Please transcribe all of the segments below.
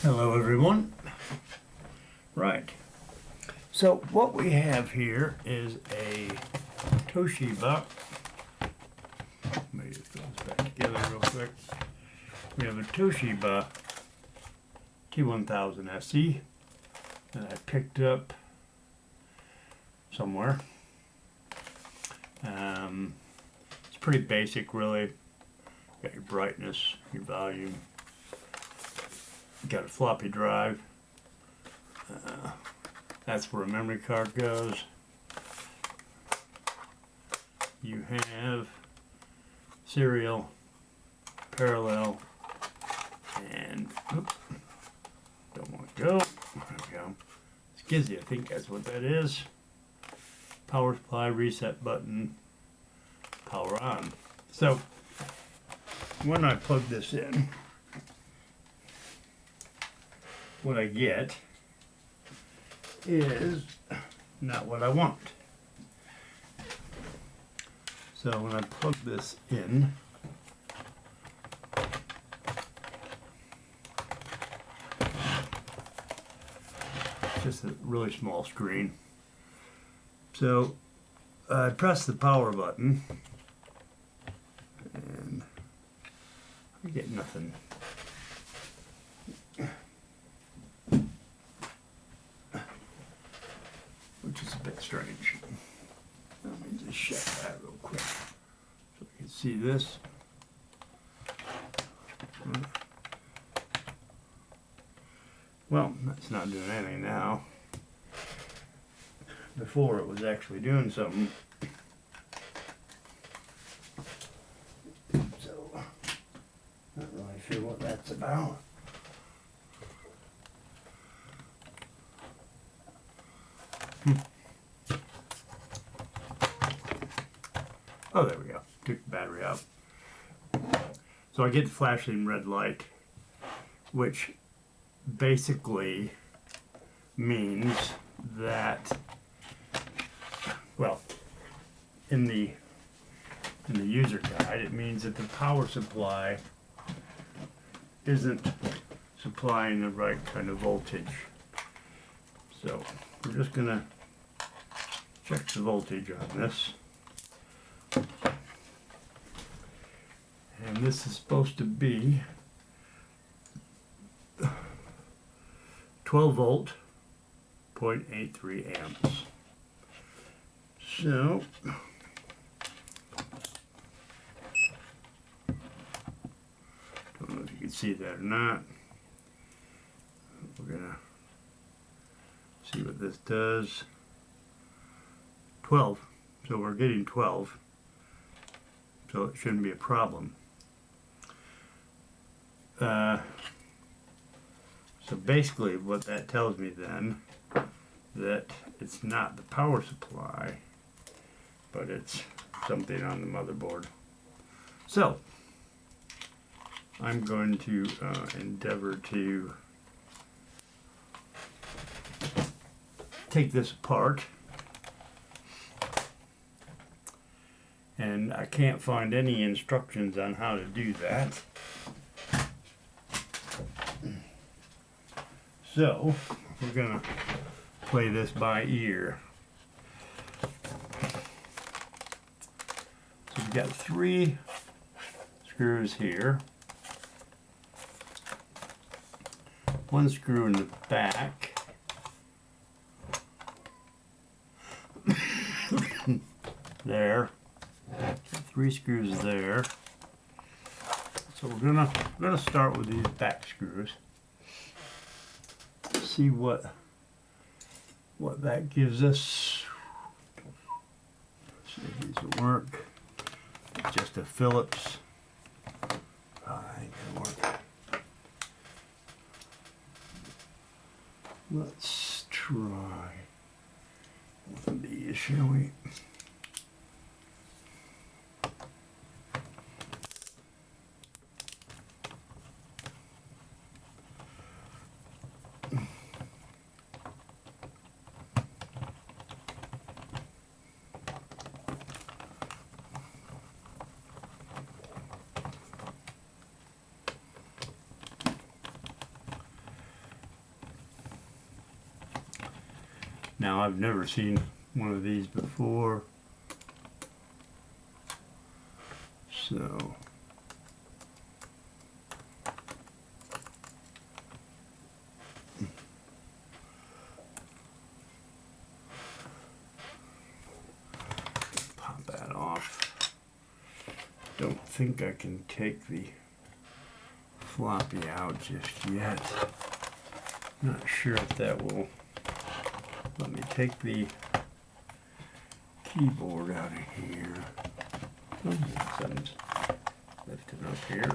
Hello everyone. Right. So what we have here is a Toshiba. Let me just put this back together real quick. We have a Toshiba T1000se that I picked up somewhere. It's pretty basic, really. Got your brightness, your volume. Got a floppy drive. That's where a memory card goes. You have serial, parallel, and oops, don't want to go. There we go. Skizzy, I think that's what that is. Power supply, reset button, power on. So when I plug this in, what I get is not what I want. So when I plug this in, it's just a really small screen. So I press the power button and I get nothing. Which is a bit strange. Let me just shut that real quick so you can see this. Well, that's not doing anything now. Before it was actually doing something. So, not really sure what that's about. Oh, there we go. Took the battery out. So I get the flashing red light, which basically means that, well, in the user guide, it means that the power supply isn't supplying the right kind of voltage. So we're just gonna check the voltage on this. And this is supposed to be 12 volt, 0.83 amps. So, don't know if you can see that or not. We're gonna see what this does. 12. So we're getting 12. So it shouldn't be a problem. So basically what that tells me then, that it's not the power supply, but it's something on the motherboard. So I'm going to endeavor to take this apart. And I can't find any instructions on how to do that. So we're gonna play this by ear. So we've got 3 screws here. 1 screw in the back. There. 3 screws there. So we're gonna start with these back screws. See what that gives us. See if these will work. It's just a Phillips. I think it'll work. Let's try one of these, shall we? Now, I've never seen one of these before, so pop that off. Don't think I can take the floppy out just yet. Not sure if that will let me take the keyboard out of here. Oh, something's lifted up here.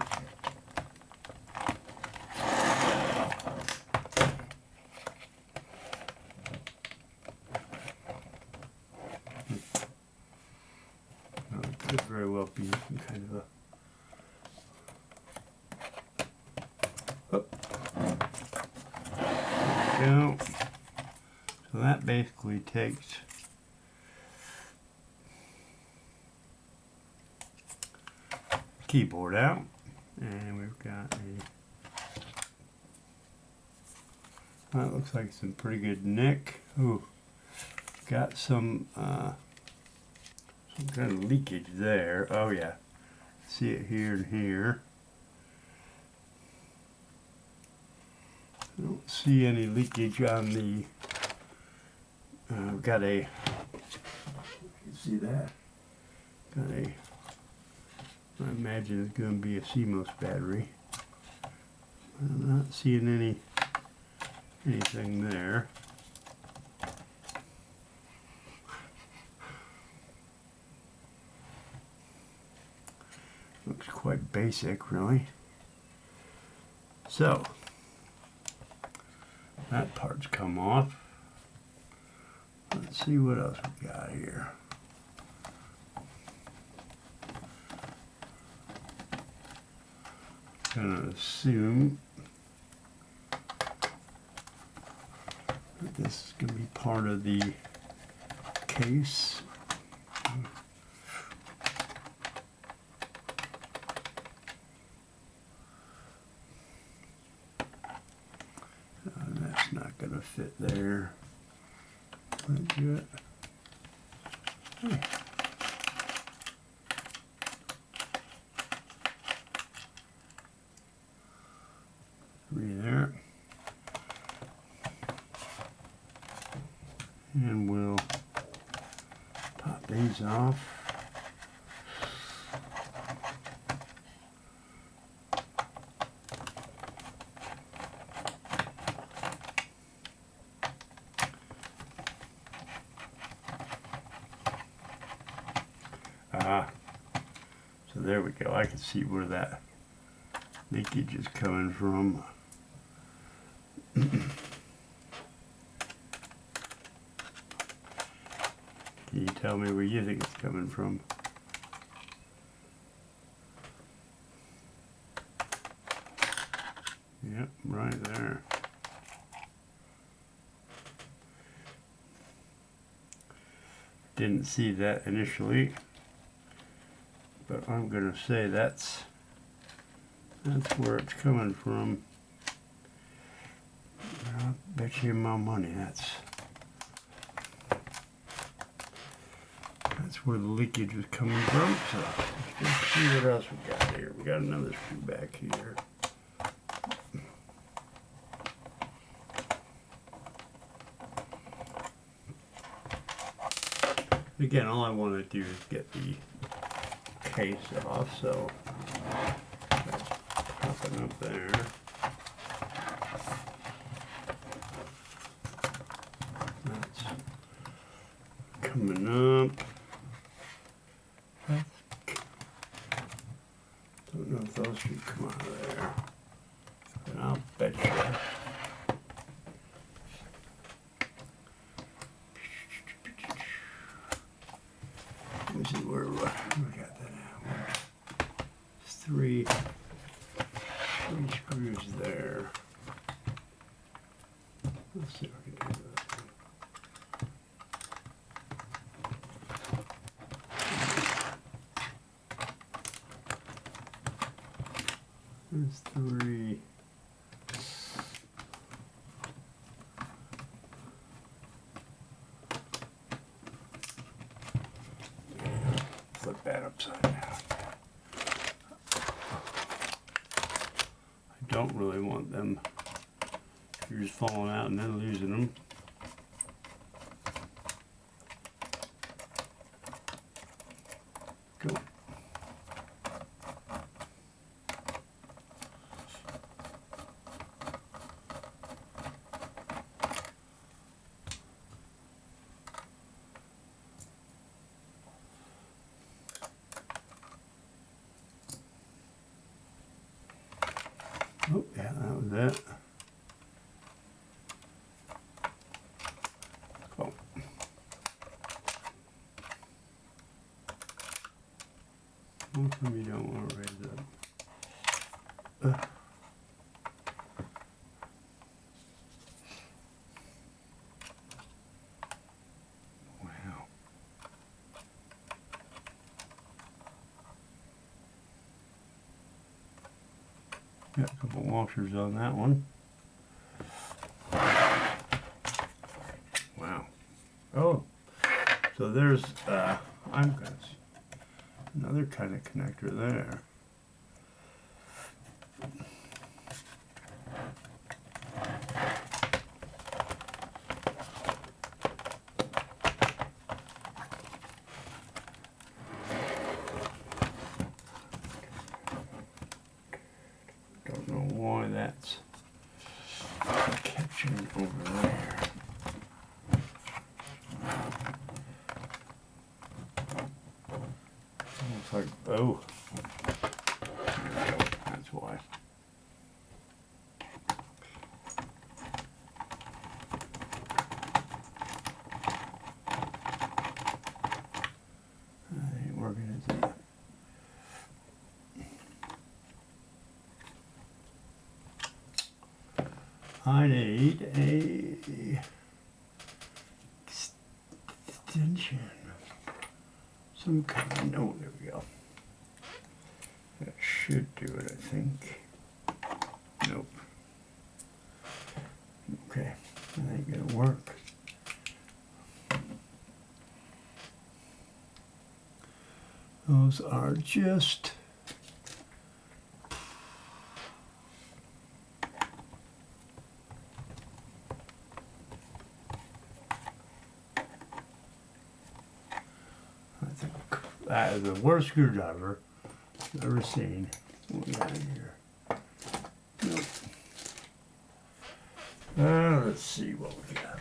Well, it could very well be some kind of a go. So that basically takes keyboard out, and we've got that looks like some pretty good nick. Ooh, got some kind of leakage there. Oh yeah, see it here and here. I don't see any leakage on the, got a, you can see that, got a, I imagine it's going to be a CMOS battery. I'm not seeing anything there. Looks quite basic, really. So, that part's come off. Let's see what else we got here. Gonna assume that this is gonna be part of the case. That's not gonna fit there. Let's do it. Hey. Three there. And we'll pop these off. So there we go. I can see where that leakage is coming from. Can you tell me where you think it's coming from? Yep, right there. Didn't see that initially, but I'm going to say that's where it's coming from. I'll bet you my money that's where the leakage is coming from. So let's see what else we got here. We got another screw back here. Again, all I want to do is get the case off, so that's popping up there. That's coming up. Don't know if those should come out of there, but I'll bet you. Let me see where we got that at. Three screws there. Let's see if I can do that. There's three. don't really want them. You're just falling out and then losing them. Go. Oh, yeah, that was it. Oh. How come you don't want to raise up? Wow. Got a couple washers on that one. Wow. Oh, so there's I'm gonna see another kind of connector there. Don't know why that's catching over there. Looks like, oh, there we go. That's why. That ain't working, is it? I need a extension. Some kind of, oh, there we go. That should do it, I think. Nope. Okay, that ain't gonna work. Those are just that is the worst screwdriver I've ever seen. What we got here? Nope. Let's see what we got.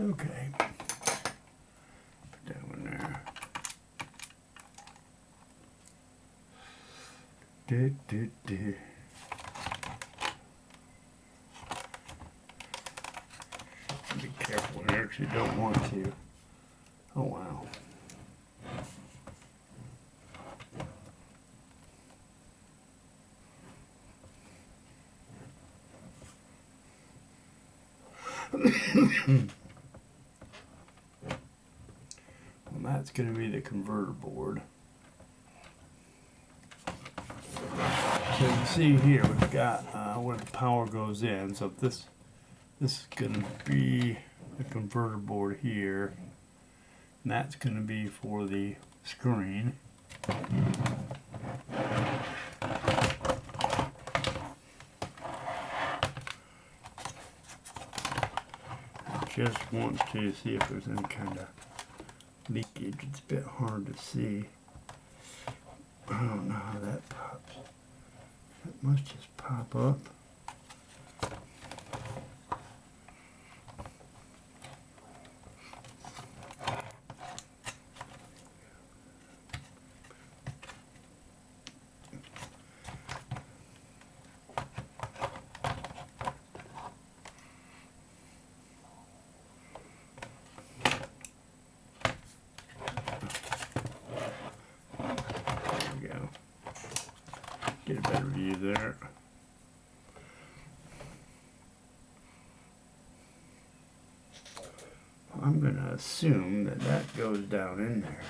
Okay. Put that one there. Be careful here because you don't want to. Oh wow. Well, that's going to be the converter board. So you can see here we've got where the power goes in. So this is going to be the converter board here, and that's going to be for the screen. Just want to see if there's any kind of leakage. It's a bit hard to see. I don't know how that pops. It must just pop up. Get a better view there. I'm going to assume that that goes down in there.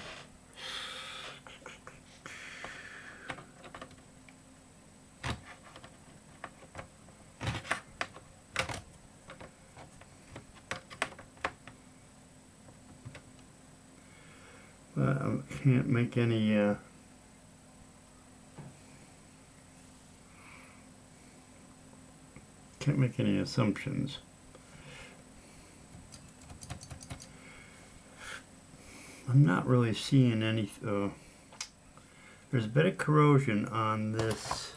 But I can't make any assumptions. I'm not really seeing any. There's a bit of corrosion on this.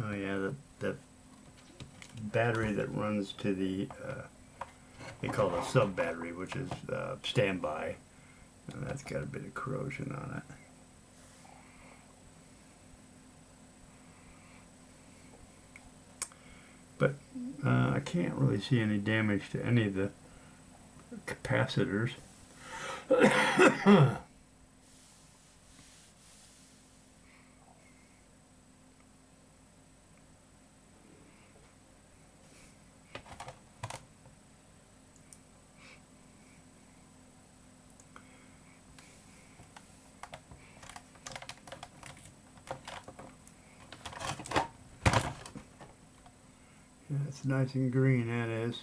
Oh yeah, the battery that runs to the they call it a sub battery, which is standby, and that's got a bit of corrosion on it. But I can't really see any damage to any of the capacitors. Yeah, it's nice and green, that is.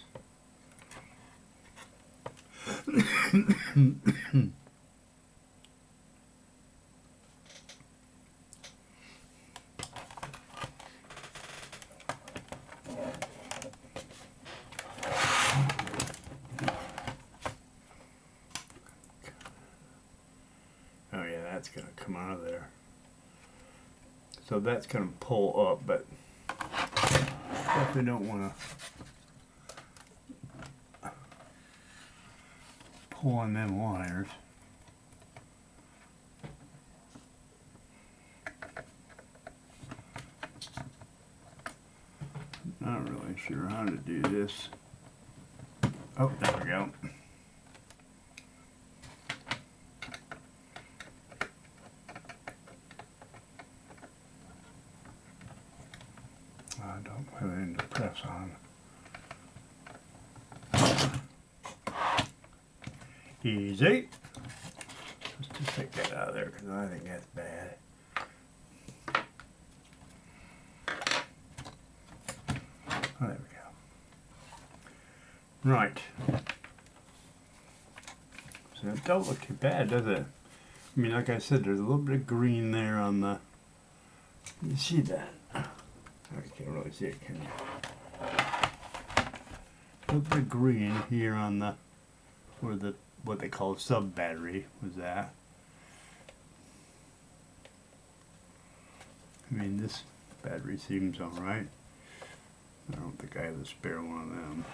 Oh yeah, that's gonna come out of there. So that's gonna pull up, but definitely don't want to pull on them wires. Not really sure how to do this. Oh, there we go. I don't have anything to press on. Easy. Let's just take that out of there because I think that's bad. Oh, there we go. Right. So it don't look too bad, does it? I mean, like I said, there's a little bit of green there on the. You see that? I can't really see it, can you? A little bit of green here on the where the what they call sub battery was at. I mean, this battery seems all right. I don't think I have a spare one of them.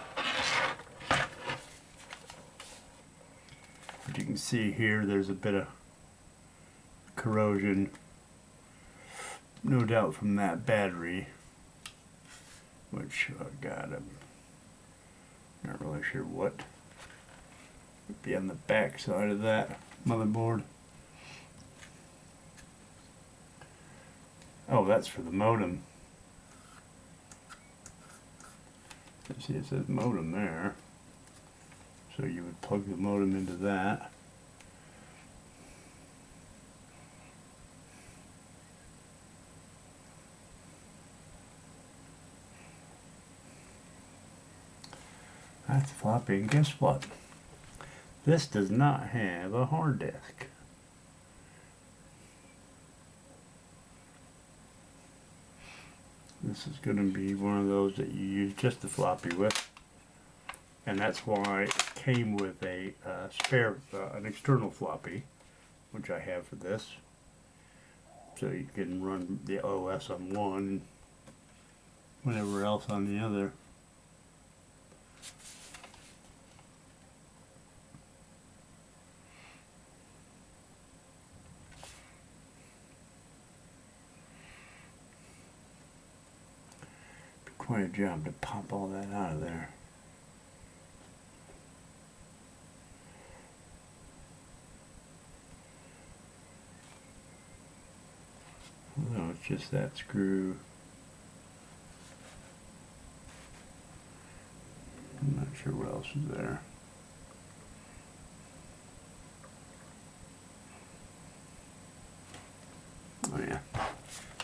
But you can see here there's a bit of corrosion, no doubt from that battery, which, oh God, I'm not really sure what would be on the back side of that motherboard. Oh, that's for the modem. You see it says modem there. So you would plug the modem into that. That's floppy, and guess what? This does not have a hard disk. This is going to be one of those that you use just the floppy with, and that's why it came with a spare, an external floppy, which I have for this, so you can run the OS on one and whatever else on the other. Quite a job to pop all that out of there. No, it's just that screw. I'm not sure what else is there.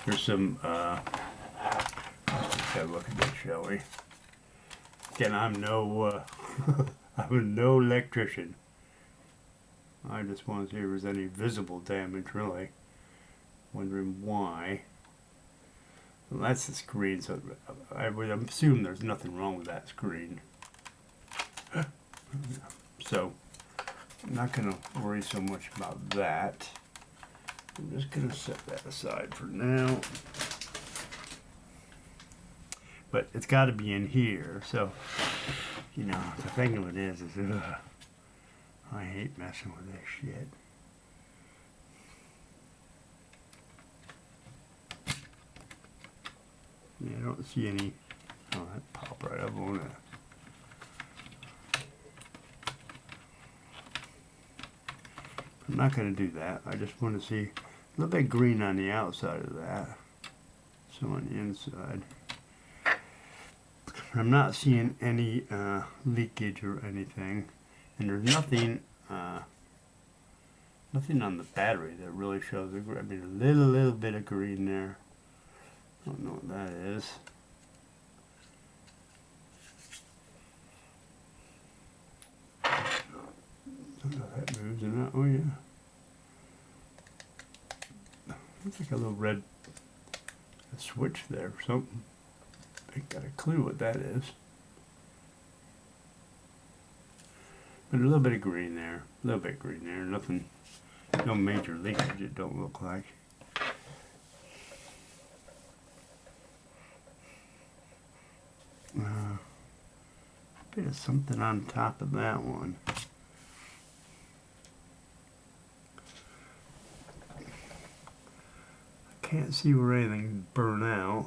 Here's some, let's just have a look at this, shall we? Again, I'm no, I'm no electrician. I just want to see if there's any visible damage, really. Wondering why. Well, that's the screen, so I would assume there's nothing wrong with that screen. So, I'm not going to worry so much about that. I'm just going to set that aside for now. But it's got to be in here, so, you know, the thing of it is I hate messing with this shit. Yeah, I don't see any. Oh, that popped right up on it. I'm not going to do that. I just want to see a little bit green on the outside of that. So on the inside. I'm not seeing any leakage or anything. And there's nothing nothing on the battery that really shows. I mean, a little bit of green there. I don't know what that is. I don't know if that moves or not. Oh yeah. Looks like a little red switch there or something. I ain't got a clue what that is. But a little bit of green there. A little bit of green there. Nothing, no major leakage, it don't look like. Bit of something on top of that one. I can't see where anything burned out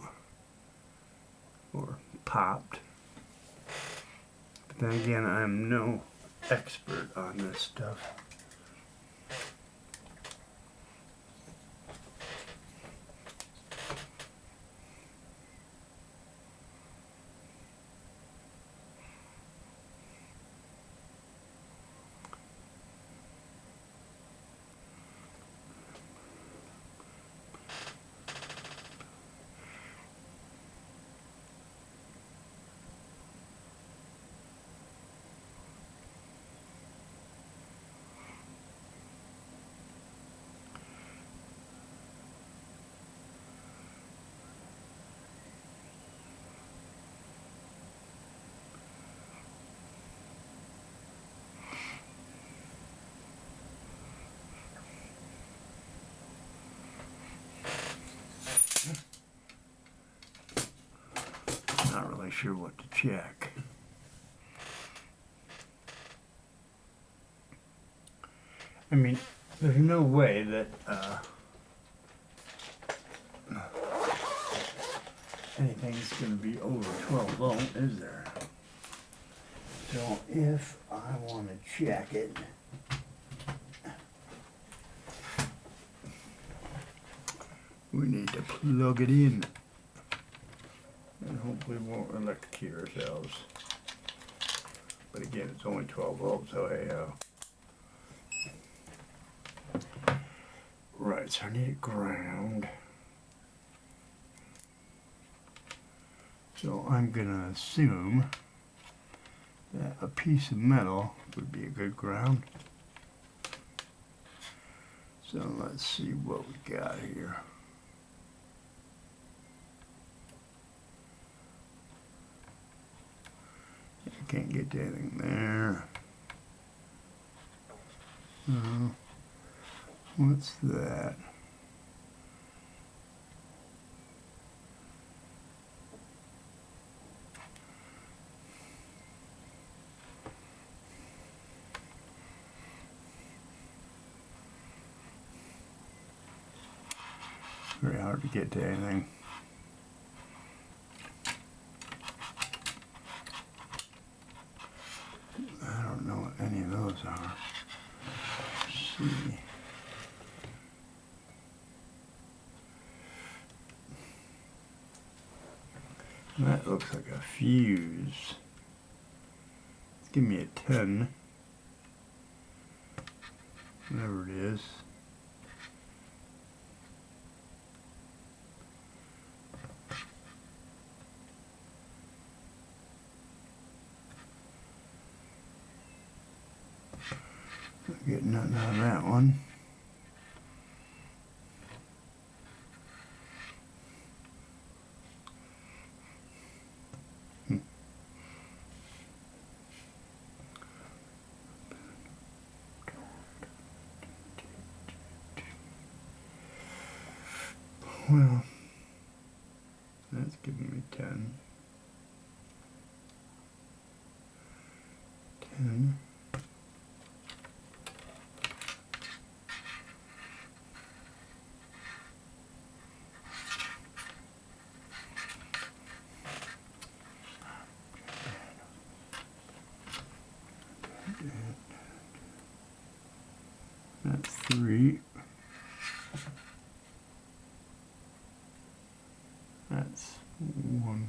or popped. But then again, I'm no expert on this stuff. Not really sure what to check. I mean, there's no way that anything's going to be over 12 volt, is there? So if I want to check it, we need to plug it in. And hopefully we won't electrocute ourselves. But again, it's only 12 volts, so hey, right, so I need it ground. So I'm gonna assume that a piece of metal would be a good ground. So let's see what we got here. Can't get to anything there. What's that? Very hard to get to anything. I don't know what any of those are. Let's see. That looks like a fuse. Give me a 10. Whatever it is. Not getting nothing out of that one. Well, that's giving me 10. 10. That's 3. That's 1.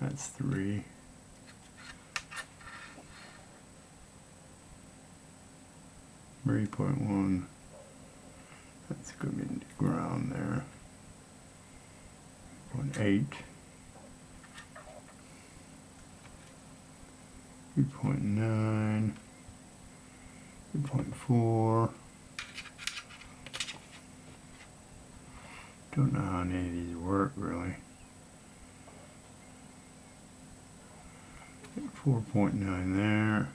That's 3. .1. That's going to be in the ground there. 0.8. 3.9. 3.4. Don't know how any of these work really. 4.9 there.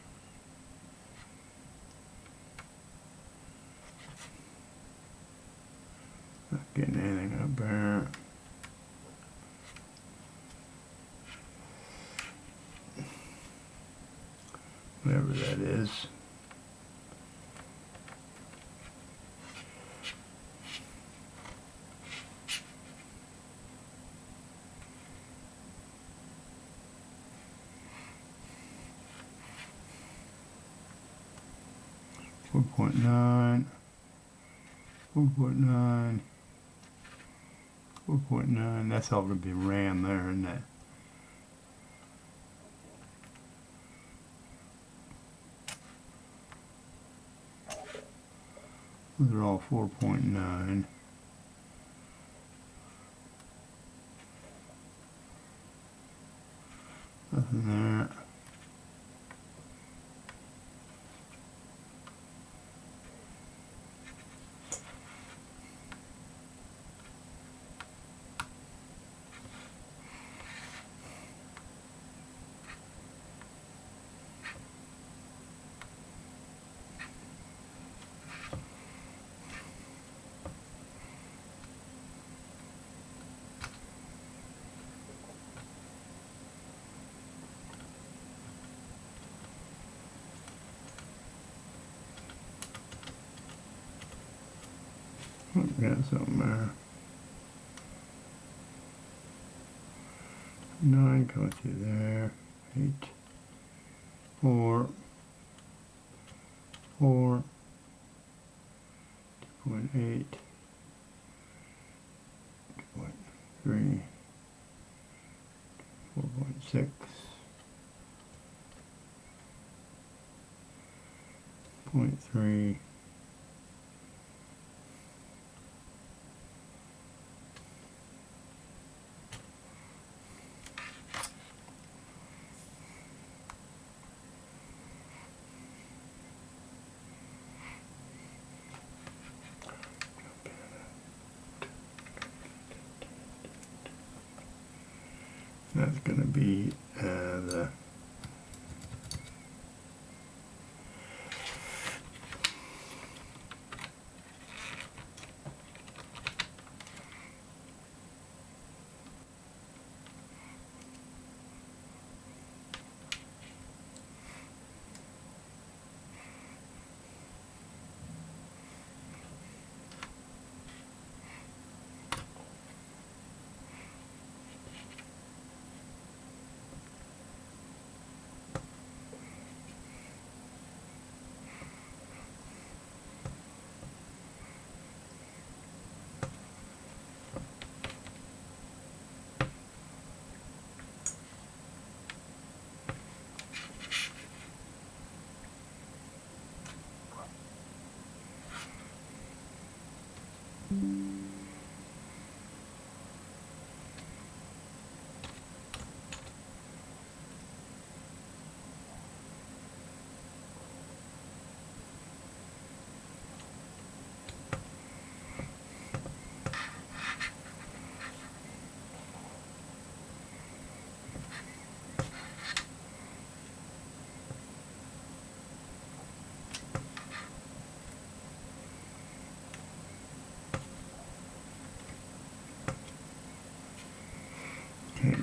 Not getting anything up there. Whatever that is. Four point nine. 4.9. 4.9. That's all going to be RAM there, isn't it? Those are all 4.9. Nothing there. Got something there. 9 going through there. 8. 4. 4. 2.8. 2.3. 4.6. 0.3. That's going to be the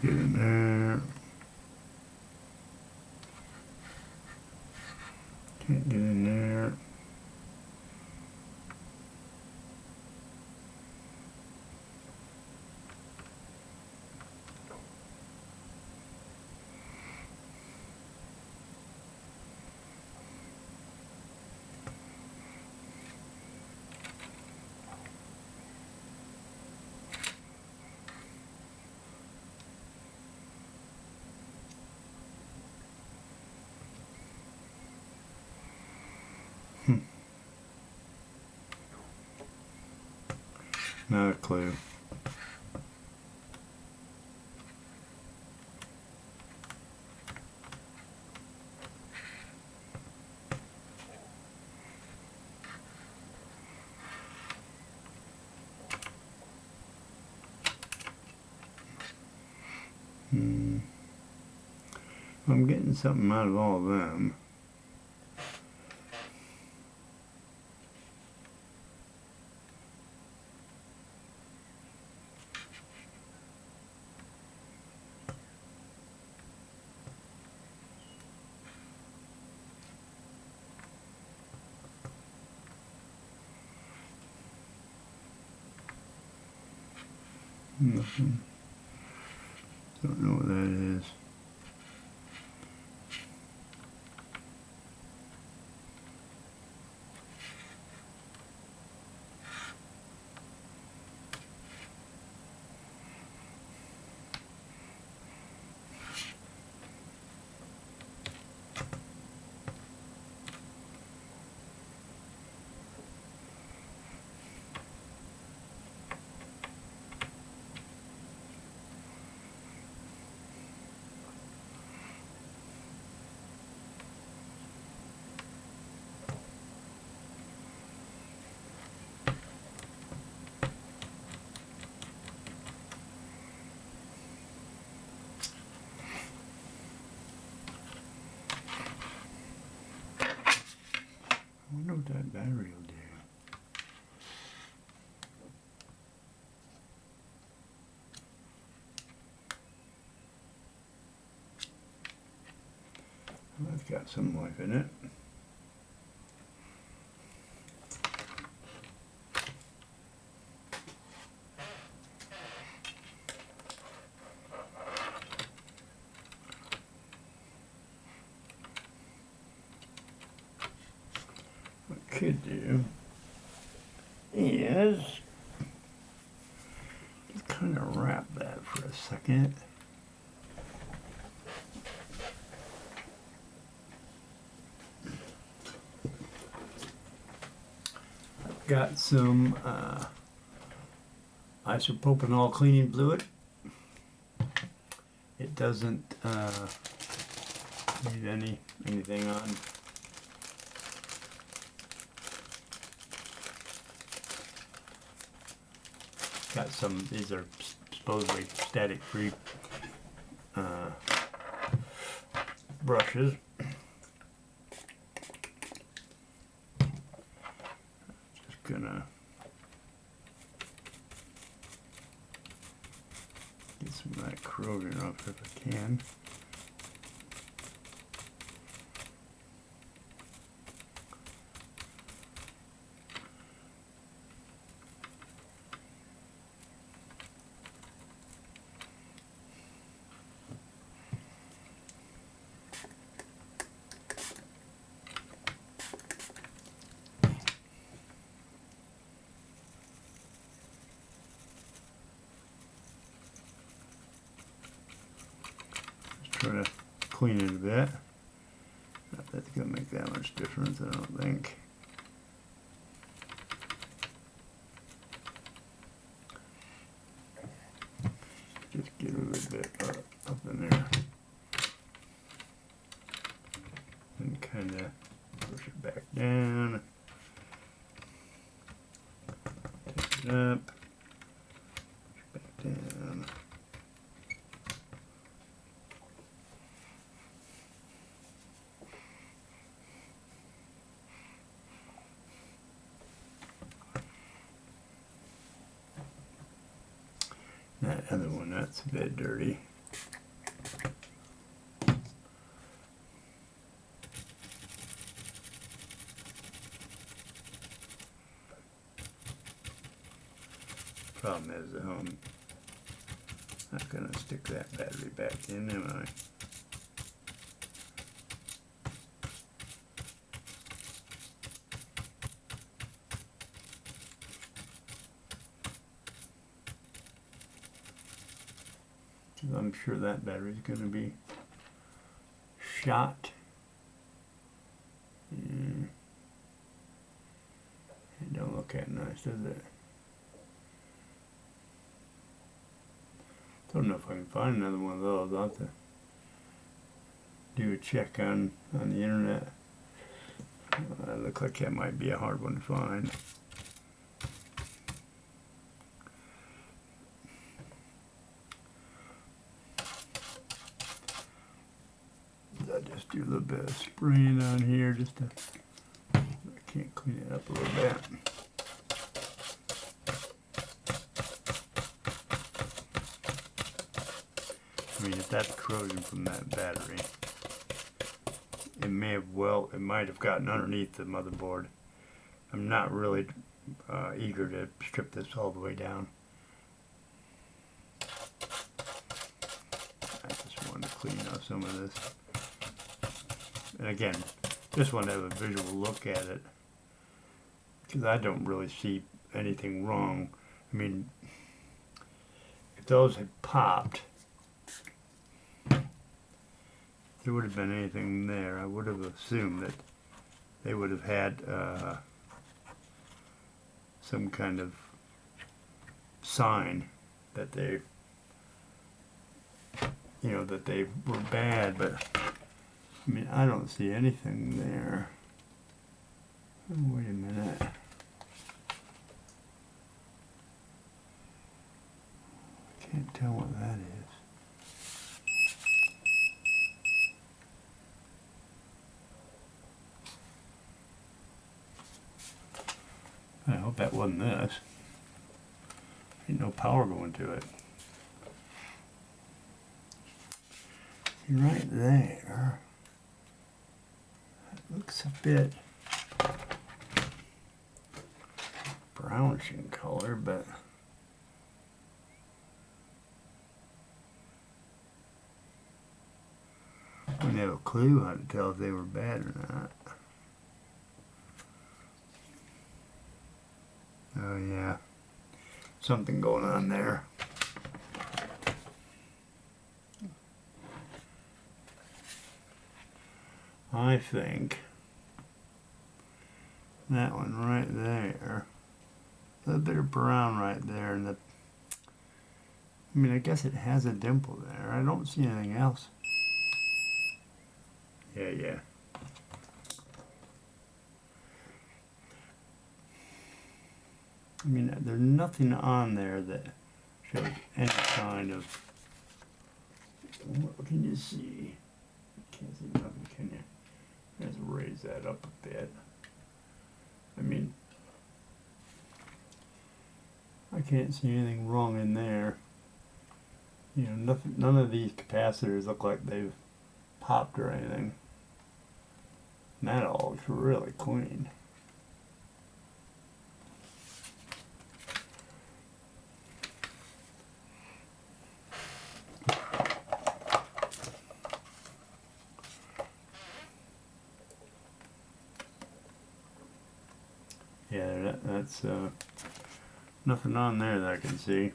get in there. Can't get in there. Not a clue. I'm getting something out of all of them. Nothing. Don't know what that is. I wonder what that battery will do. Well, that's got some life in it. What I could do is just kind of wrap that for a second. I've got some isopropanol cleaning fluid. It doesn't need anything on. Got some, these are supposedly static free brushes. Just gonna get some of that corrosion off if I can. Try to clean it a bit. Not that's gonna make that much difference, I don't think. Just get a little bit up in there and kind of push it back down. Take it up, push it back down. That other one, that's a bit dirty. Problem is, I'm not gonna stick that battery back in, am I? I'm sure that battery is going to be shot. It don't look that nice, does it? Don't know if I can find another one of those. I'll have to do a check on the internet. It looks like that might be a hard one to find. I'll just do a little bit of spraying on here just to, I can't clean it up a little bit. I mean, if that's corrosion from that battery, it might have gotten underneath the motherboard. I'm not really eager to strip this all the way down. I just wanted to clean up some of this. And again, just want to have a visual look at it, because I don't really see anything wrong. I mean, if those had popped, if there would have been anything there, I would have assumed that they would have had some kind of sign that they, that they were bad, but I mean, I don't see anything there. Oh, wait a minute. I can't tell what that is. I hope that wasn't this. Ain't no power going to it. Right there. Looks a bit brownish in color, but I wouldn't have a clue how to tell if they were bad or not. Oh yeah, something going on there. I think that one right there, a little bit of brown right there, and I mean, I guess it has a dimple there. I don't see anything else. Yeah. I mean, there's nothing on there that shows any kind of, what can you see? Can't see nothing, can you? Let's raise that up a bit. I mean, I can't see anything wrong in there. Nothing. None of these capacitors look like they've popped or anything. And that all looks really clean. Yeah, that's nothing on there that I can see.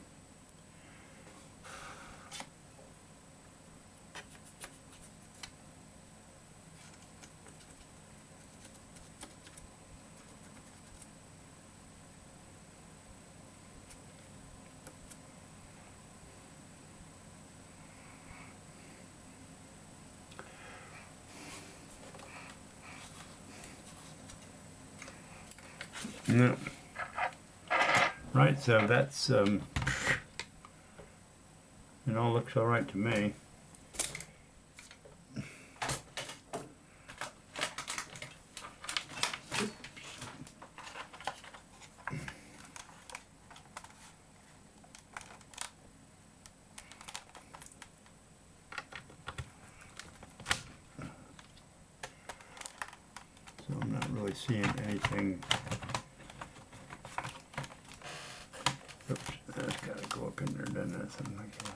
No. Right, so that's it all looks all right to me. seeing anything. Oops, that's got to go up in there, doesn't it? Something like that.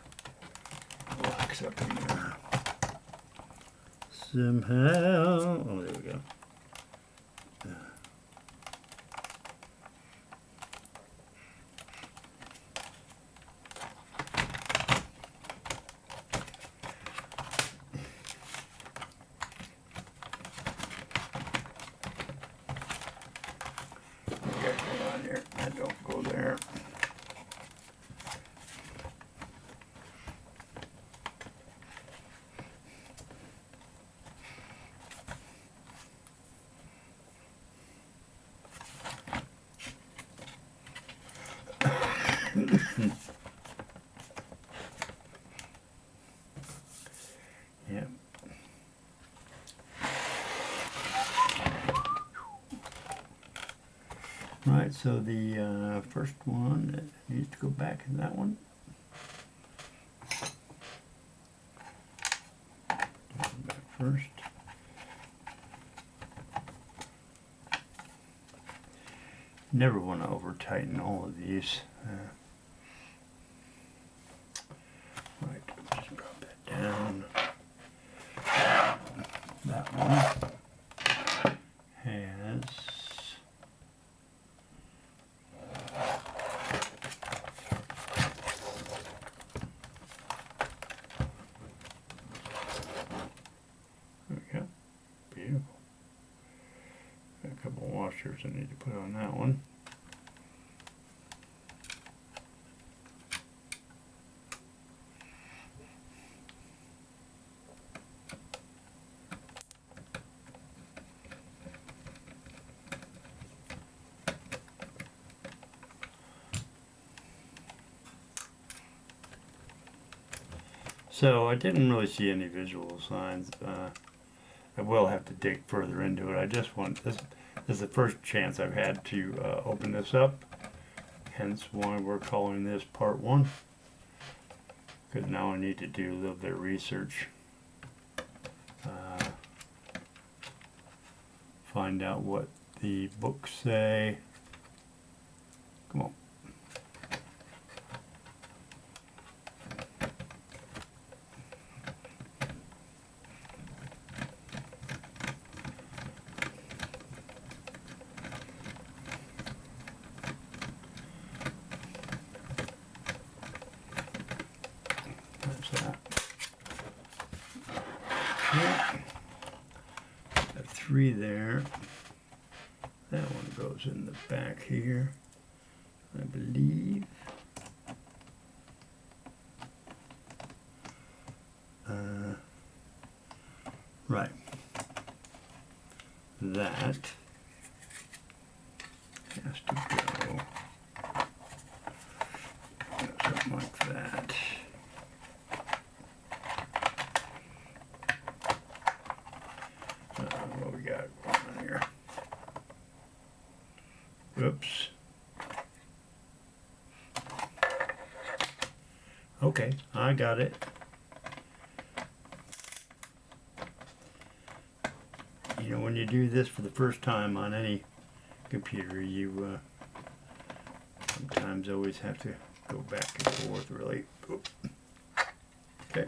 Locks up in there. Somehow. Oh, there we go. Yeah. Right, so the first one needs to go back in that one. Back first. Never want to over tighten all of these. Right, just drop that down. That one has there we go. Beautiful. Got a couple of washers I need to put on that one. So I didn't really see any visual signs. I will have to dig further into it. I just want this is the first chance I've had to open this up, hence why we're calling this part 1, because now I need to do a little bit of research, find out what the books say. Come on. Got 3 there. That one goes in the back here, I believe. Right. That has to go something like that. What we got going on here? Oops. Okay, I got it. You know, when you do this for the first time on any computer, you sometimes always have to go back and forth, really. Oop. Okay.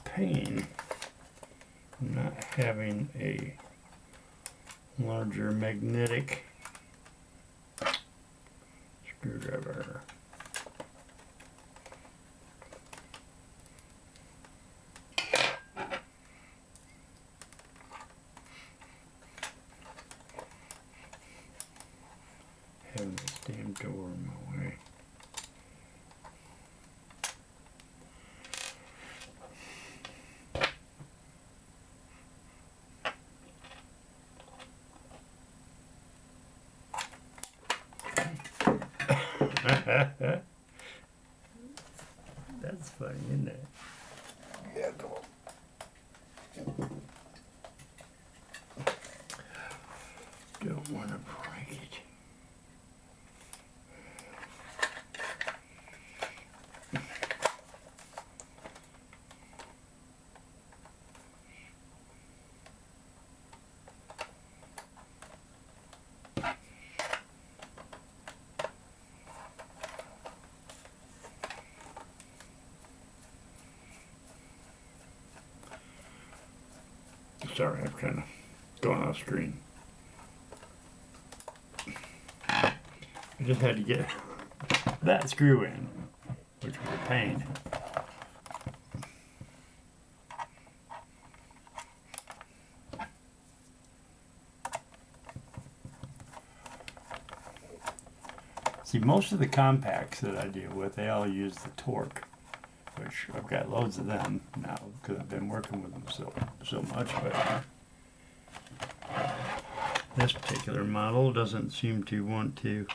Pain not having a larger magnetic screwdriver. Having this damn door in my way. That's funny, isn't it? Yeah, come on. Don't want to break it. Sorry, I've kind of gone off screen. I just had to get that screw in, which was a pain. See, most of the compacts that I deal with, they all use the torque, which I've got loads of them now because I've been working with them so much. But this particular model doesn't seem to want to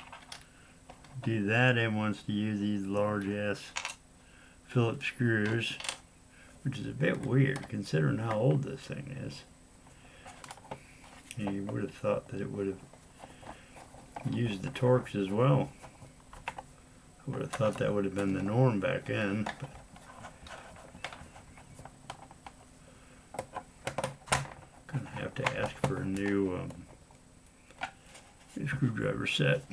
do that. It wants to use these large ass Phillips screws, which is a bit weird considering how old this thing is. And you would have thought that it would have used the Torx as well. I would have thought that would have been the norm back then. Gonna have to ask for a new screwdriver set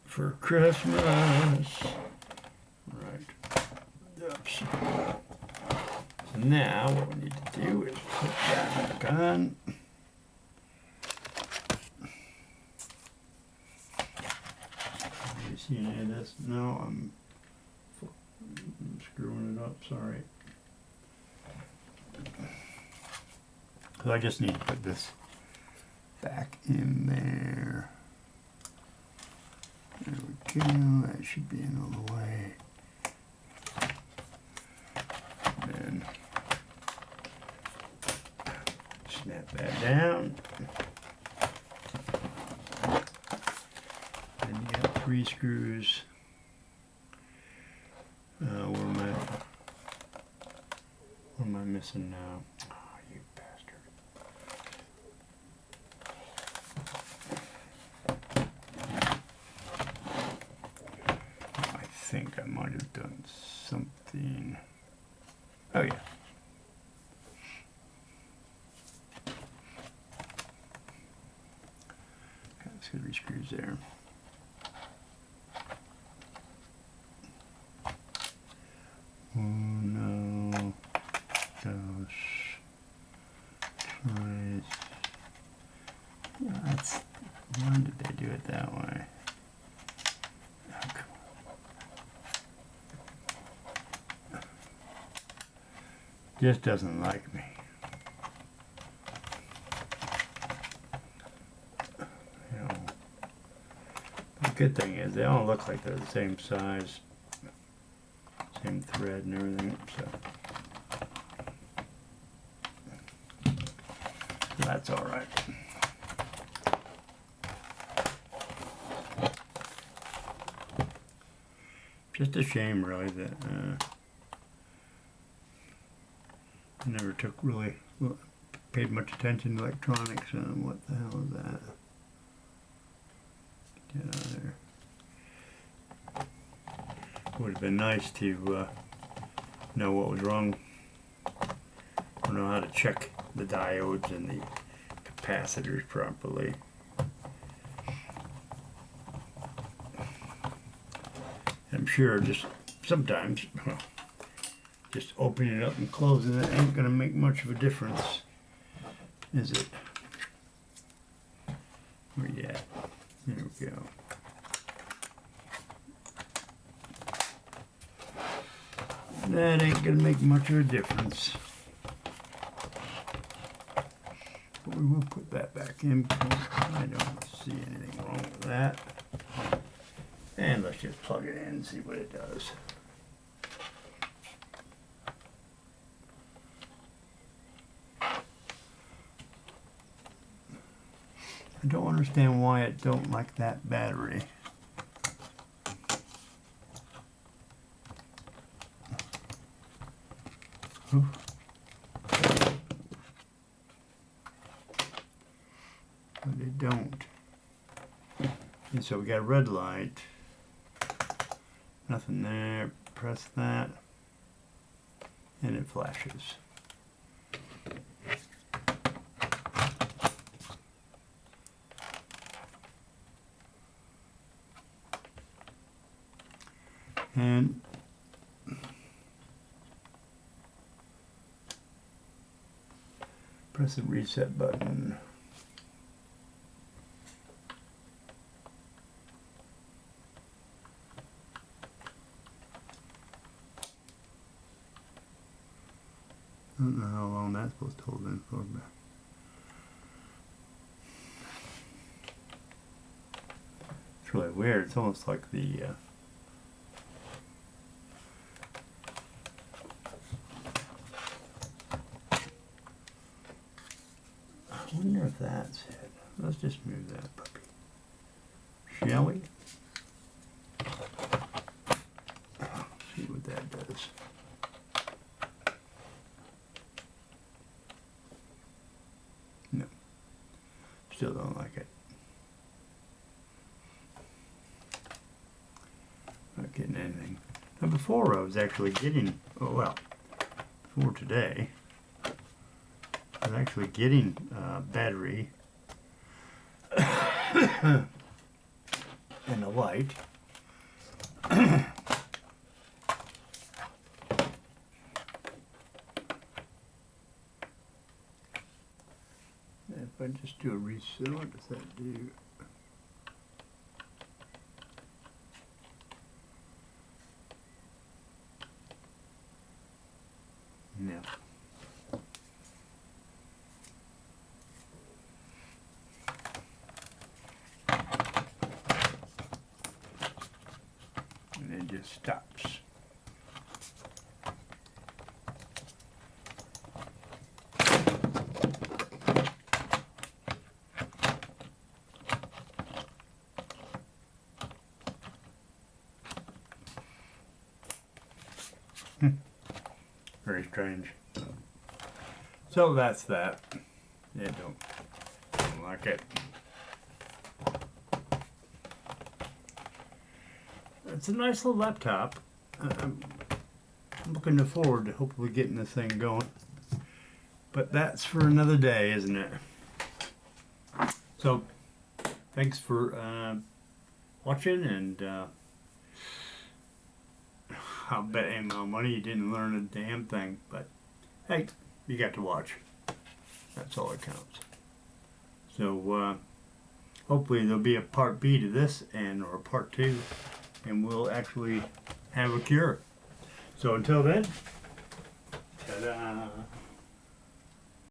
for Christmas. Right. Oops. So now what we need to do is put that back on. You see any of this? No, I'm screwing it up, sorry. So I just need to put this back in there. There we go, that should be in all the way. Then snap that down. Then you got 3 screws. What am I missing now? Oh, you bastard. I think I might have done something. Oh yeah. Got 3 screws there. Uno, dos, tres. That's, why did they do it that way? Oh, come on. Just doesn't like me. You know, the good thing is they all look like they're the same size. Same thread and everything, so that's all right. Just a shame, really, that I never paid much attention to electronics. And what the hell is that? Get out of there. Would have been nice to know what was wrong, or know how to check the diodes and the capacitors properly. I'm sure just sometimes, well, just opening it up and closing it ain't going to make much of a difference, is it? Where you at? There we go. That ain't gonna make much of a difference. But we will put that back in because I don't see anything wrong with that. And let's just plug it in and see what it does. I don't understand why it don't like that battery. don't. And so we got a red light. Nothing there. Press that. And it flashes. And press the reset button. I don't know how long that's supposed to hold in for, but it's really weird. It's almost like the I wonder if that's it. Let's just move that puppy. Shall we? See what that does. No. Still don't like it. Not getting anything. Now before I was actually getting, oh well, before today, I was actually getting battery and a light. If I just do a reset, what does that do? No. And it just stops. Very strange. So that's that. Yeah, don't like it. It's a nice little laptop. I'm looking forward to hopefully getting this thing going. But that's for another day, isn't it? So, thanks for watching, and I'll bet any amount of money you didn't learn a damn thing, but hey, you got to watch. That's all that counts. So hopefully there'll be a part B to this, or a part 2, and we'll actually have a cure. So until then, ta-da!